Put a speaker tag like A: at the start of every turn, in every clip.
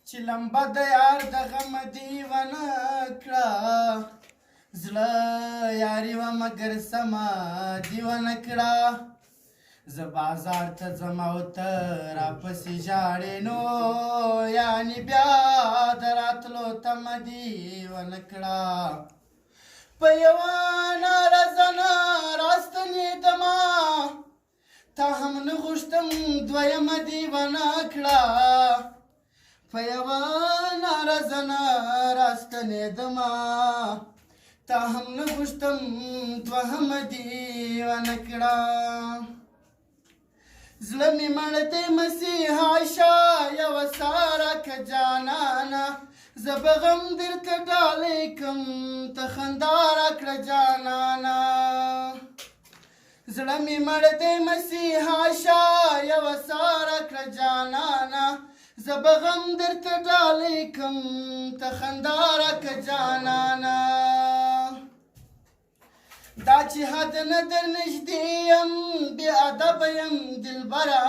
A: چې لمبه د یار د غم دې ونه کړه زړه یاري وه مګر سمه دې ونه کړه زه بازار ته ځم او ته راپسې ژاړې نو یعنې بیا د راتلو تمه دې ونه کړه په یوه نارزنه راستنېدمه تا هم نه غوښتم دویمه دې ونه کړه په یوه نارزنه راستنېدمه تا هم نه غوښتم دوهمه دې ونه کړه زړه مې مړ دی مسیحا شه یوه ساره که جانانه زه به غم درته ډالۍ کړم ته خندا راکړه جانانه زړه مې مړ دی مسیحا شه یوه ساره کړه جانانه زه به غم درته ډالۍ کړم ته خندا راکړه جانانه دا چې حد نه در نږدې یم بې ادبه یم دلبره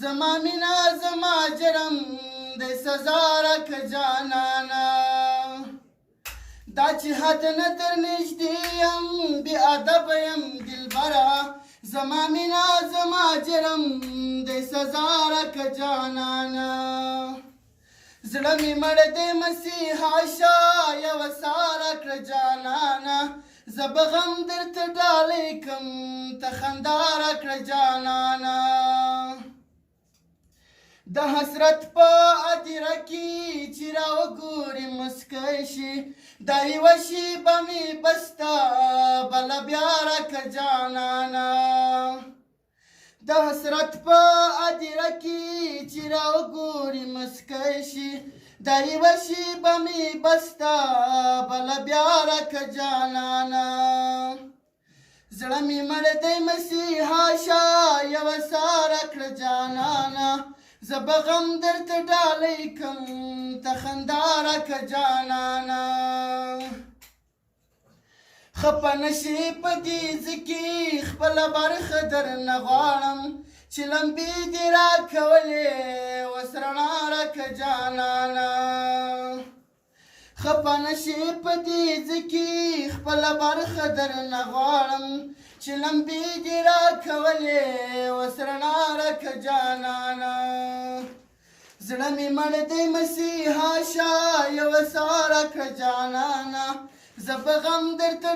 A: زما مینه زما جرم دی سزا راکړه جانانه دا چې حد نه در نږدې یم بې ادبه یم دلبره زما مینه زما جرم دی سزا راکړه جانانه زړه مې مړ دی مسیحا شه یوه ساره کړه جانانه زه به غم درته ډالۍ کړم ته خندا راکړه جانانه د حسرت په هدیره کې چې راوګورې مسکی شي دا یوه شیبه مې بسته بله بیا راکړه جانانه د حسرت په هدیره کې چې راوګورې مسکی شي دا یوه شیبه مې بسته بله بیا راکړه جانانه زړه مې مړ دی مسیحا شه یوه ساره کړه جانانه زه به غم درته ډالۍ کړم ته خندا راکړه جانانه خفه نشې په دې ځکې خپله برخه درنه غواړم چې لمبې دې راکولې اوس رڼا راکړه جانانه خفه نشې په دې ځکې خپله برخه درنه غواړم چې لمبې دې راکولې اوس رڼا راکړه جانانه زړه مې مړ دی مسیحا شه یوه ساره کړه جانانه زه به غم درته